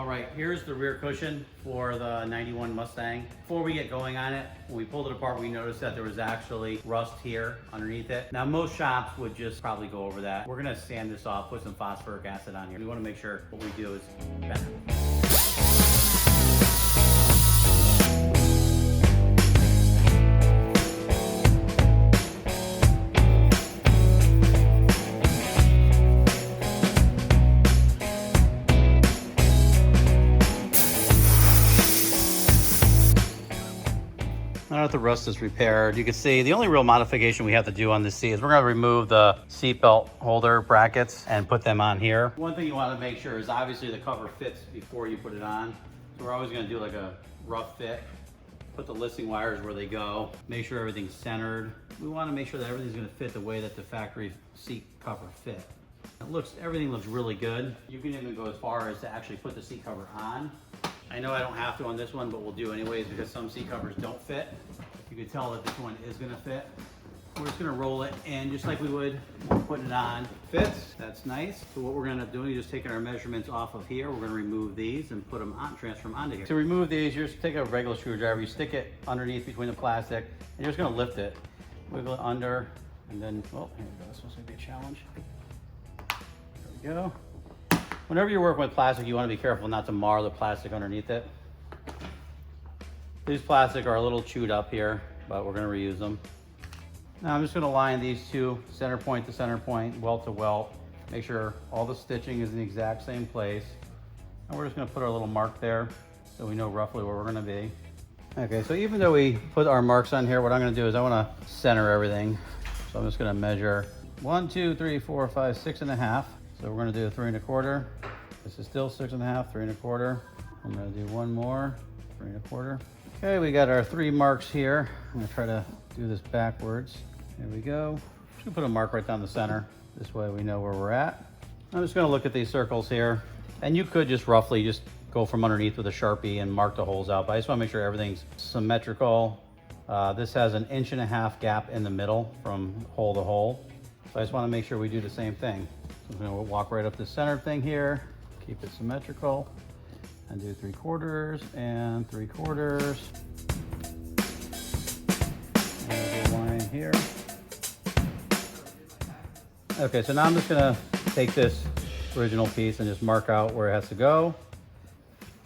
All right, here's the rear cushion for the 91 Mustang. Before we get going on it, when we pulled it apart, we noticed that there was actually rust here underneath it. Now, most shops would just probably go over that. We're gonna sand this off, put some phosphoric acid on here. We wanna make sure what we do is better. Now that the rust is repaired, you can see the only real modification we have to do on this seat is we're going to remove the seatbelt holder brackets and put them on here. One thing you want to make sure is obviously the cover fits before you put it on. So we're always going to do like a rough fit. Put the listing wires where they go. Make sure everything's centered. We want to make sure that everything's going to fit the way that the factory seat cover fit. Everything looks really good. You can even go as far as to actually put the seat cover on. I know I don't have to on this one, but we'll do anyways because some seat covers don't fit. You can tell that this one is gonna fit. We're just gonna roll it in just like we would when we're putting it on. Fits, that's nice. So what we're gonna do is just taking our measurements off of here. We're gonna remove these and put them on, transfer them onto here. To remove these, you just take a regular screwdriver, you stick it underneath between the plastic, and you're just gonna lift it. Wiggle it under, and then, oh, here we go. This one's gonna be a challenge. There we go. Whenever you're working with plastic, you want to be careful not to mar the plastic underneath it. These plastic are a little chewed up here, but we're going to reuse them. Now I'm just going to line these two center point to center point, welt to welt. Make sure all the stitching is in the exact same place. And we're just going to put our little mark there so we know roughly where we're going to be. Okay, so even though we put our marks on here, what I'm going to do is I want to center everything. So I'm just going to measure 1, 2, 3, 4, 5, 6.5. So we're gonna do 3 1/4. This is still 6.5, 3 1/4. I'm gonna do one more, 3 1/4. Okay, we got our 3 marks here. I'm gonna try to do this backwards. There we go. Just gonna put a mark right down the center. This way we know where we're at. I'm just gonna look at these circles here. And you could just roughly just go from underneath with a Sharpie and mark the holes out, but I just wanna make sure everything's symmetrical. This has an 1.5 inch gap in the middle from hole to hole. So I just wanna make sure we do the same thing. So I'm gonna walk right up the center thing here, keep it symmetrical, and do 3/4 and 3/4. And a line here. Okay, so now I'm just gonna take this original piece and just mark out where it has to go.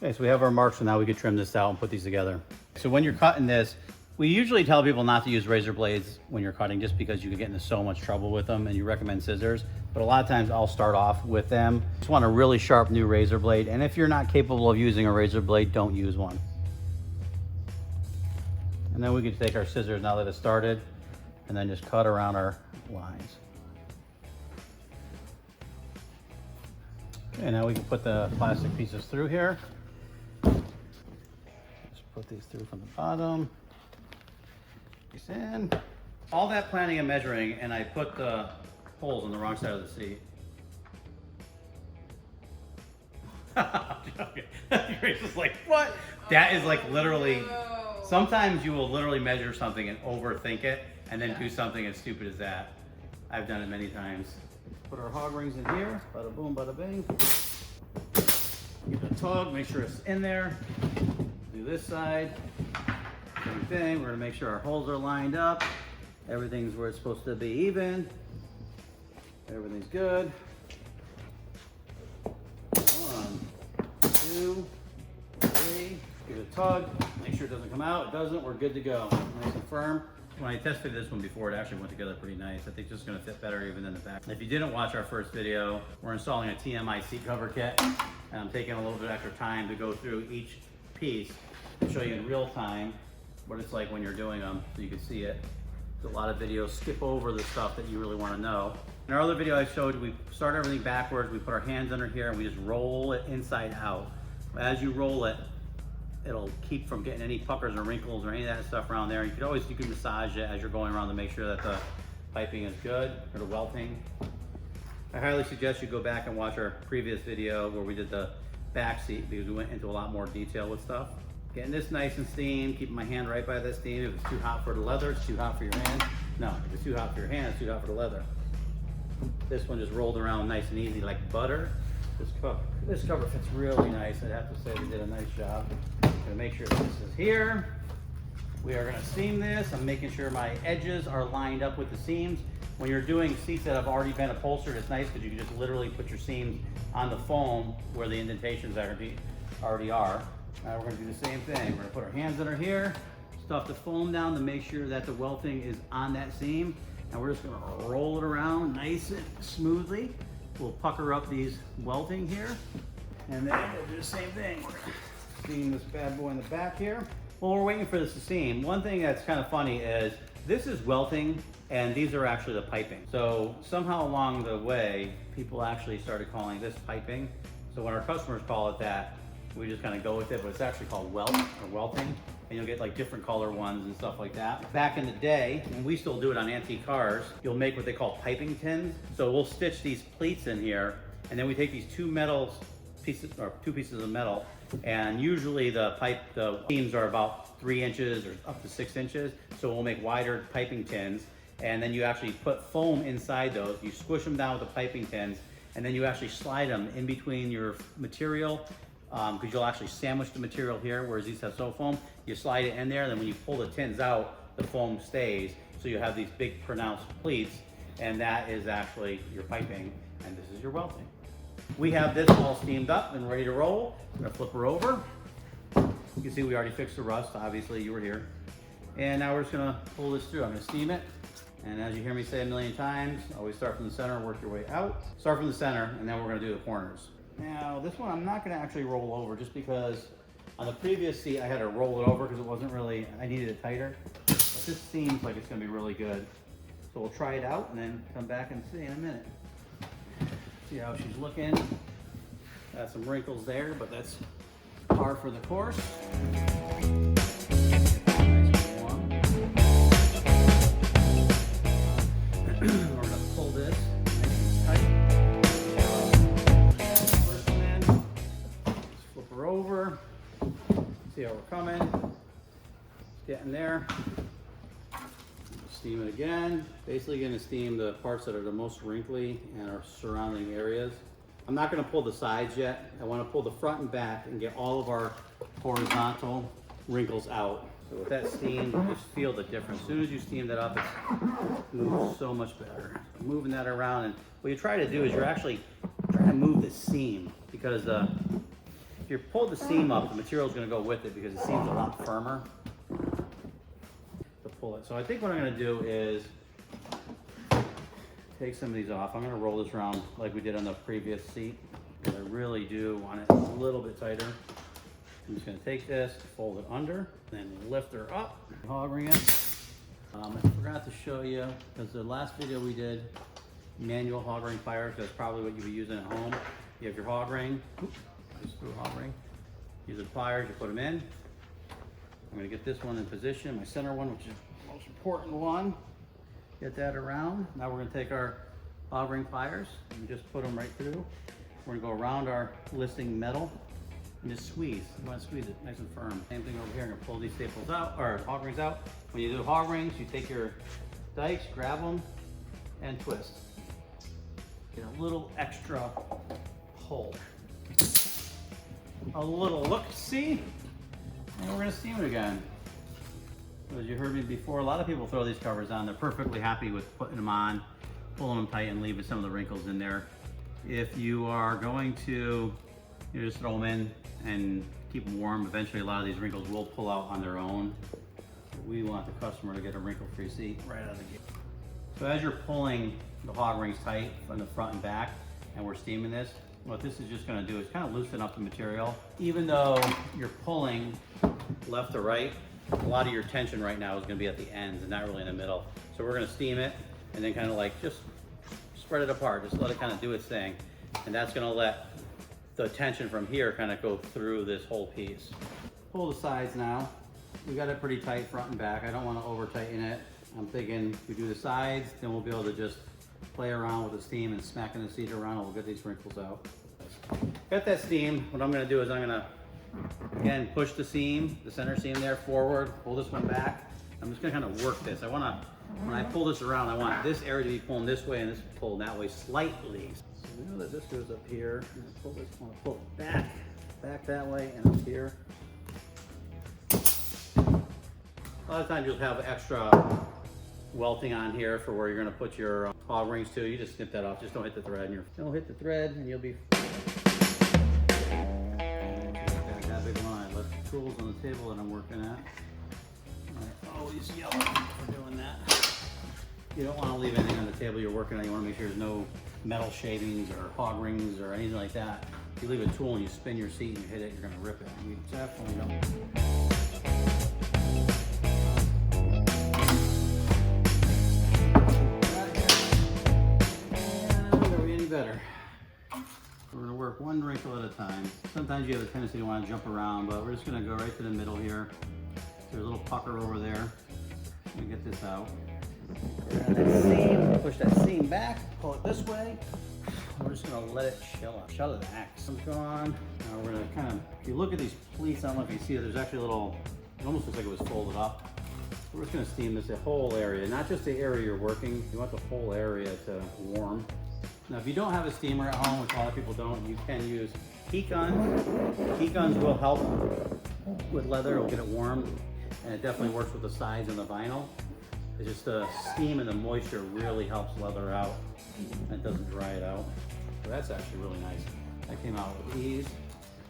Okay, so we have our marks, so now we can trim this out and put these together. So when you're cutting this, we usually tell people not to use razor blades when you're cutting just because you can get into so much trouble with them, and you recommend scissors. But a lot of times I'll start off with them. Just want a really sharp new razor blade. And if you're not capable of using a razor blade, don't use one. And then we can take our scissors now that it's started and then just cut around our lines. Okay, now we can put the plastic pieces through here. Just put these through from the bottom. These in. All that planning and measuring, and I put the holes on the wrong side of the seat. Grace is like, what? That is like literally, sometimes you will literally measure something and overthink it and then do something as stupid as that. I've done it many times. Put our hog rings in here, bada boom, bada bing. Get the tug, make sure it's in there. Do this side, same thing. We're gonna make sure our holes are lined up. Everything's where it's supposed to be even. Everything's good. 1, 2, 3. Give it a tug. Make sure it doesn't come out. It doesn't. We're good to go. Nice and firm. When I tested this one before, it actually went together pretty nice. I think it's just going to fit better even in the back. If you didn't watch our first video, we're installing a TMI seat cover kit. And I'm taking a little bit extra time to go through each piece and show you in real time what it's like when you're doing them so you can see it. A lot of videos skip over the stuff that you really want to know. In our other video I showed, we start everything backwards, we put our hands under here and we just roll it inside out. As you roll it, it'll keep from getting any puckers or wrinkles or any of that stuff around there. You can massage it as you're going around to make sure that the piping is good, or the welting. I highly suggest you go back and watch our previous video where we did the back seat because we went into a lot more detail with stuff. Getting this nice and steamed, keeping my hand right by that steam. If it's too hot for the leather, it's too hot for your hand. No, if it's too hot for your hand, it's too hot for the leather. This one just rolled around nice and easy like butter. This cover fits really nice. I'd have to say they did a nice job. I'm gonna make sure this is here. We are gonna seam this. I'm making sure my edges are lined up with the seams. When you're doing seats that have already been upholstered, it's nice because you can just literally put your seams on the foam where the indentations already are. Now we're gonna do the same thing. We're gonna put our hands under here, stuff the foam down to make sure that the welting is on that seam. And we're just gonna roll it around nice and smoothly. We'll pucker up these welting here. And then we'll do the same thing. We're gonna seam this bad boy in the back here. While we're waiting for this to seam, one thing that's kind of funny is this is welting and these are actually the piping. So somehow along the way, people actually started calling this piping. So when our customers call it that, we just kind of go with it, but it's actually called welt or welting. And you'll get like different color ones and stuff like that. Back in the day, and we still do it on antique cars, you'll make what they call piping tins. So we'll stitch these pleats in here, and then we take these two pieces of metal, and usually the seams are about 3 inches or up to 6 inches. So we'll make wider piping tins, and then you actually put foam inside those. You squish them down with the piping tins, and then you actually slide them in between your material, because you'll actually sandwich the material here, whereas these have so foam. You slide it in there, and then when you pull the tins out, the foam stays. So you have these big pronounced pleats, and that is actually your piping, and this is your welting. We have this all steamed up and ready to roll. I'm gonna flip her over. You can see we already fixed the rust, obviously you were here. And now we're just gonna pull this through. I'm gonna steam it. And as you hear me say a million times, always start from the center, work your way out. Start from the center, and then we're gonna do the corners. Now, this one I'm not gonna actually roll over just because on the previous seat I had to roll it over because it wasn't really, I needed it tighter. But this seems like it's gonna be really good. So we'll try it out and then come back and see in a minute. See how she's looking. Got some wrinkles there, but that's par for the course. We're gonna pull this nice and tight. First one in. Just flip her over. See how we're coming. Getting there. Steam it again. Basically gonna steam the parts that are the most wrinkly and our surrounding areas. I'm not gonna pull the sides yet. I wanna pull the front and back and get all of our horizontal wrinkles out. So with that steam, just feel the difference. As soon as you steam that up, it moves so much better. Moving that around, and what you try to do is you're actually trying to move the seam, because if you pull the seam up, the material is gonna go with it because the seam's a lot firmer. Pull it. So I think what I'm going to do is take some of these off. I'm going to roll this around like we did on the previous seat, because I really do want it a little bit tighter. I'm just going to take this, fold it under, then lift her up, hog ring it. I forgot to show you, because the last video we did manual hog ring pliers, that's probably what you'll be using at home. You have your hog ring, just through a hog ring. Use the pliers, you put them in. I'm going to get this one in position, my center one, which is the most important one. Get that around. Now we're going to take our hog ring pliers and just put them right through. We're going to go around our listing metal and just squeeze. You want to squeeze it nice and firm. Same thing over here. I'm going to pull these staples out, or hog rings out. When you do hog rings, you take your dikes, grab them, and twist. Get a little extra pull. A little look-see. And we're going to steam it again. So as you heard me before, a lot of people throw these covers on. They're perfectly happy with putting them on, pulling them tight, and leaving some of the wrinkles in there. If you are going to just throw them in and keep them warm, eventually a lot of these wrinkles will pull out on their own. We want the customer to get a wrinkle-free seat right out of the gate. So as you're pulling the hog rings tight from the front and back, and we're steaming this, what this is just going to do is kind of loosen up the material. Even though you're pulling left to right, a lot of your tension right now is going to be at the ends and not really in the middle. So we're going to steam it and then kind of like just spread it apart, just let it kind of do its thing. And that's going to let the tension from here kind of go through this whole piece. Pull the sides now. We got it pretty tight front and back. I don't want to over tighten it. I'm thinking if we do the sides, then we'll be able to just play around with the steam and smacking the seat around, and we'll get these wrinkles out. Got that steam. What I'm going to do is I'm going to, again, push the seam, the center seam there forward, pull this one back. I'm just going to kind of work this. I want to, when I pull this around, I want this area to be pulling this way and this pulling that way slightly. So I know that this goes up here. I'm gonna pull this, want to pull it back that way and up here. A lot of times you'll have extra welting on here for where you're going to put your hog rings to. You just snip that off. Just don't hit the thread. Don't hit the thread and you'll be... That big line. I left the tools on the table that I'm working at. I always yell at them for doing that. You don't want to leave anything on the table you're working on. You want to make sure there's no metal shavings or hog rings or anything like that. If you leave a tool and you spin your seat and you hit it, you're going to rip it. You definitely don't. Better. We're going to work one wrinkle at a time. Sometimes you have a tendency to want to jump around, but we're just going to go right to the middle here. There's a little pucker over there. Let me get this out. Around that seam, push that seam back, pull it this way. We're just going to let it chill out. Relax. I'm gone. Now we're going to kind of, if you look at these pleats, I don't know if you see it, there's actually a little, it almost looks like it was folded up. We're just going to steam this whole area, not just the area you're working. You want the whole area to warm. Now, if you don't have a steamer at home, which a lot of people don't, you can use heat guns. Heat guns will help with leather, it'll get it warm, and it definitely works with the sides and the vinyl. It's just the steam and the moisture really helps leather out, and it doesn't dry it out. So that's actually really nice. That came out with ease.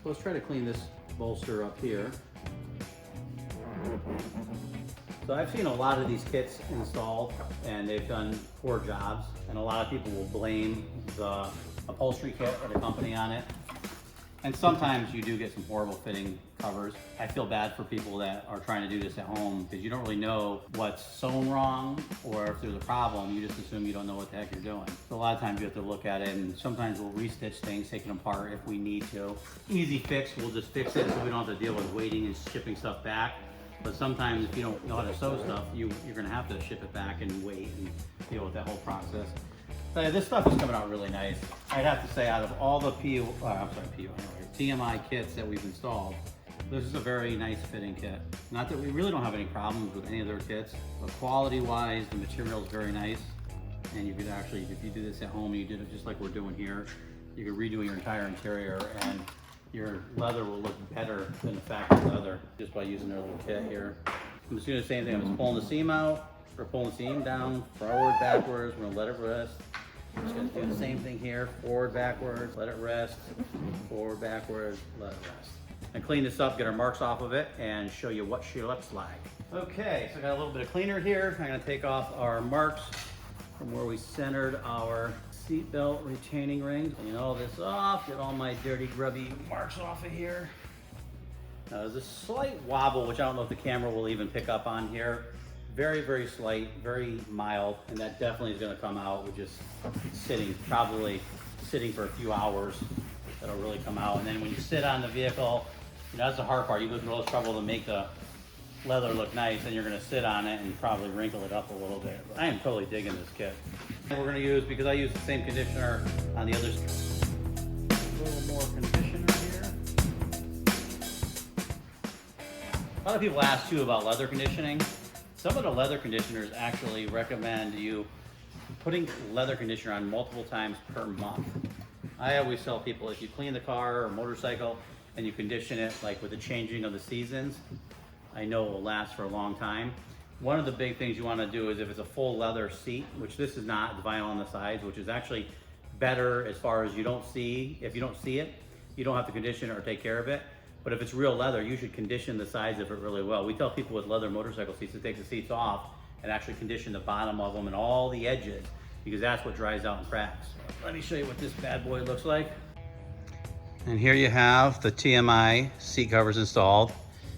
So let's try to clean this bolster up here. So I've seen a lot of these kits installed and they've done poor jobs, and a lot of people will blame the upholstery kit or the company on it. And sometimes you do get some horrible fitting covers. I feel bad for people that are trying to do this at home because you don't really know what's sewn wrong, or if there's a problem, you just assume you don't know what the heck you're doing. So a lot of times you have to look at it, and sometimes we'll restitch things, take them apart if we need to. Easy fix, we'll just fix it so we don't have to deal with waiting and shipping stuff back. But sometimes if you don't know how to sew stuff, you're going to have to ship it back and wait and deal with that whole process. So this stuff is coming out really nice. I'd have to say, out of all the TMI kits that we've installed, this is a very nice fitting kit. Not that we really don't have any problems with any of their kits, but quality-wise, the material is very nice. And you could actually, if you do this at home and you did it just like we're doing here, you could redo your entire interior and your leather will look better than the factory leather just by using their little kit here. I'm just doing the same thing. I'm just pulling the seam out, or pulling the seam down, forward, backwards. We're gonna let it rest. I'm just gonna do the same thing here, forward, backwards, let it rest, forward, backwards, let it rest. And clean this up, get our marks off of it, and show you what she looks like. Okay, so I got a little bit of cleaner here. I'm gonna take off our marks from where we centered our seatbelt retaining rings. Clean all this off, get all my dirty, grubby marks off of here. Now there's a slight wobble, which I don't know if the camera will even pick up on here. Very, very slight, very mild, and that definitely is gonna come out with just sitting, probably sitting for a few hours. That'll really come out. And then when you sit on the vehicle, you know, that's the hard part. You go through all this trouble to make the leather look nice, and you're gonna sit on it and probably wrinkle it up a little bit. But I am totally digging this kit. And we're gonna use, because I use the same conditioner on the others, a little more conditioner here. A lot of people ask too about leather conditioning. Some of the leather conditioners actually recommend you putting leather conditioner on multiple times per month. I always tell people, if you clean the car or motorcycle and you condition it like with the changing of the seasons, I know it will last for a long time. One of the big things you want to do is if it's a full leather seat, which this is not, the vinyl on the sides, which is actually better as far as if you don't see it, you don't have to condition it or take care of it. But if it's real leather, you should condition the sides of it really well. We tell people with leather motorcycle seats to take the seats off and actually condition the bottom of them and all the edges, because that's what dries out and cracks. Let me show you what this bad boy looks like. And here you have the TMI seat covers installed.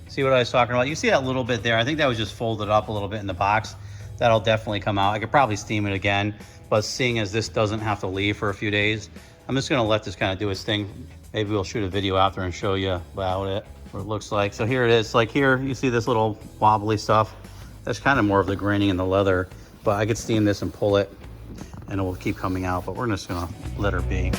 See what I was talking about? You see that little bit there? I think that was just folded up a little bit in the box. That'll definitely come out. I could probably steam it again, but seeing as this doesn't have to leave for a few days, I'm just gonna let this kind of do its thing. Maybe we'll shoot a video after and show you about it, what it looks like. So here it is. Like here, you see this little wobbly stuff. That's kind of more of the graining in the leather, but I could steam this and pull it and it will keep coming out, but we're just gonna let her be.